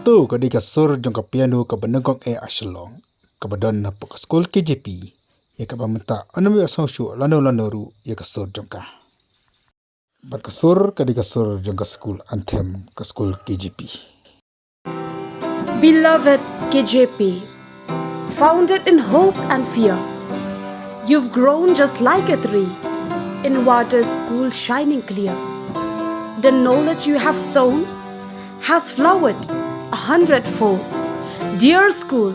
moto ka di kasur jong ka piano ka benengkong asyalong ka badon na po ka skul KJP ya ka bamenta anami asosyo lano ru ya kasur jong ka bat kasur ka di kasur jong ka skul anthem ka skul KJP. Beloved KJP, founded in hope and fear, you've grown just like a tree in waters cool shining clear. The knowledge you have sown has flowered 100-fold. Dear school,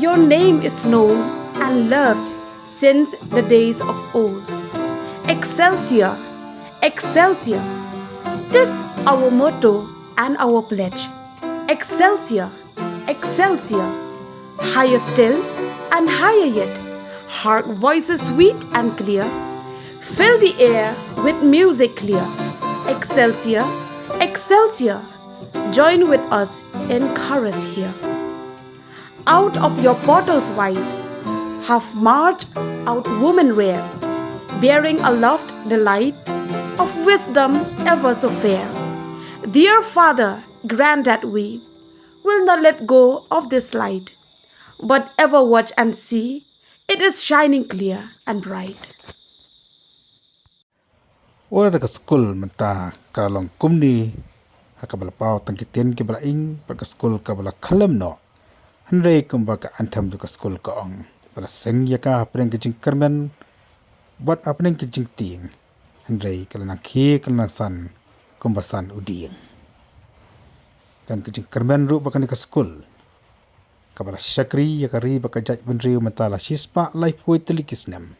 your name is known and loved since the days of old. Excelsior, Excelsior, this our motto and our pledge. Excelsior, Excelsior, higher still and higher yet. Hark voices sweet and clear, fill the air with music clear. Excelsior, Excelsior, join with us in chorus here. Out of your portals wide have marched out women rare, bearing aloft the light of wisdom ever so fair. Dear Father, grant that we will not let go of this light, but ever watch and see it is shining clear and bright. Wala ka skul menta kalong kumni hakabala pau tangkiten ke bala ing ka skul ka bala khalam no hanrei kumba ka anthem du ka skul ka ong bala seng ya ka apreng ke jingkyrmen buat apreng ke jingtieng hanrei kala nang khi kala nang san kumba san Dieng dan ke jingkyrmen ru bakani ka skul ka bala syakri ya ka ri baka jaj benriu mentala sispa life way telikisnem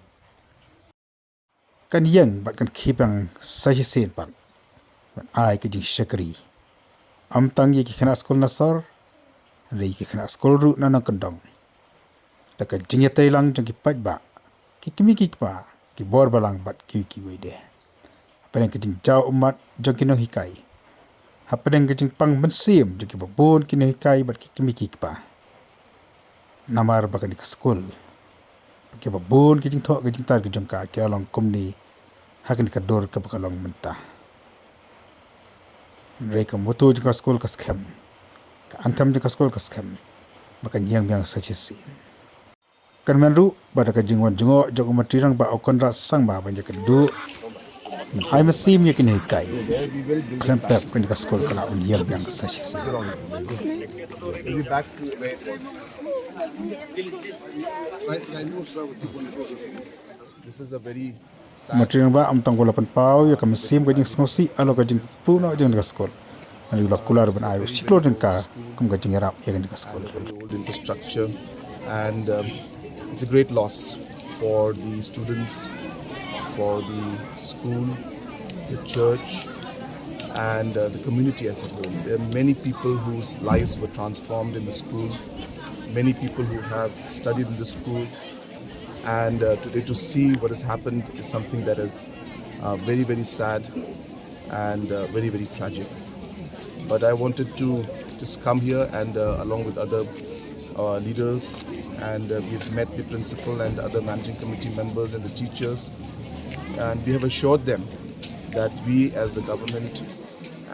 kan ïeng bat kan khipang sahisin pat ban ai ke jing syakri am tang ye ki khana skul nasar rei ki khana skul ru nanang kendong da ka jing tailang jang ki pat ba ki kimi ki pa ki bor balang bat ki wede apeng ke jing jau umat jang ki no hikai apeng ke jing pang mensim jang ki babon ki no hikai bat ki kimi ki pa namar bakan di skul ke babon ke jing thok ke jing tar ke jong ka ke along kumni hakin ka dor ka bakalong menta rei ka moto jing ka skul ka skem ka antam jing ka skul ka skem bakan yang biang sachisin kan menru pada ka jingwan jingo jog matirang ba okon ra sang ba banja ka du ai masim ye kini kai klempep kan ka skul kana un yang biang sachisin This is a very matirang ba am tanggola pan pau ya ka masim ka jing snosi alo ka jing puno jing ka skul ani la kular ban ayo siklo jing ka kum ka jing rap ya ka skul old infrastructure, and it's a great loss for the students, for the school, the church, and the community as a whole. There are many people whose lives were transformed in the school, many people who have studied in the school, and today to see what has happened is something that is very, very sad and very, very tragic. But I wanted to just come here and along with other leaders, and we've met the principal and other managing committee members and the teachers, and we have assured them that we as a government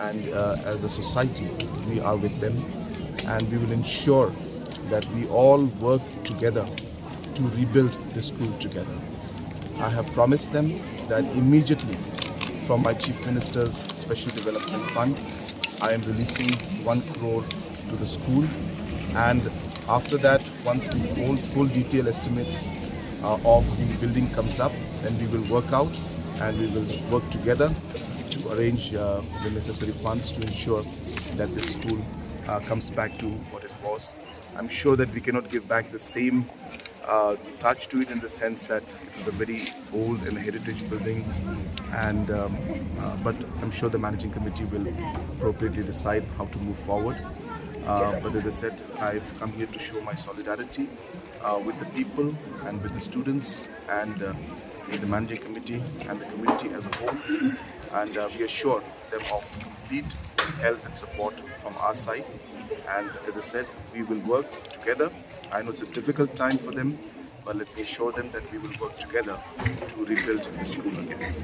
and as a society, we are with them, and we will ensure that we all work together to rebuild the school together. I have promised them that immediately from my Chief Minister's Special Development Fund, I am releasing 1 crore to the school, and after that, once the full detail estimates of the building comes up, then we will work out and we will work together to arrange the necessary funds to ensure that this school comes back to what it was. I'm sure that we cannot give back the same touch to it in the sense that it was a very old and heritage building, and but I'm sure the managing committee will appropriately decide how to move forward. But as I said, I've come here to show my solidarity with the people and with the students and with the managing committee and the community as a whole, and we assure them of complete help and support from our side. And as I said, we will work together. I know it's a difficult time for them, but let me assure them that we will work together to rebuild the school again.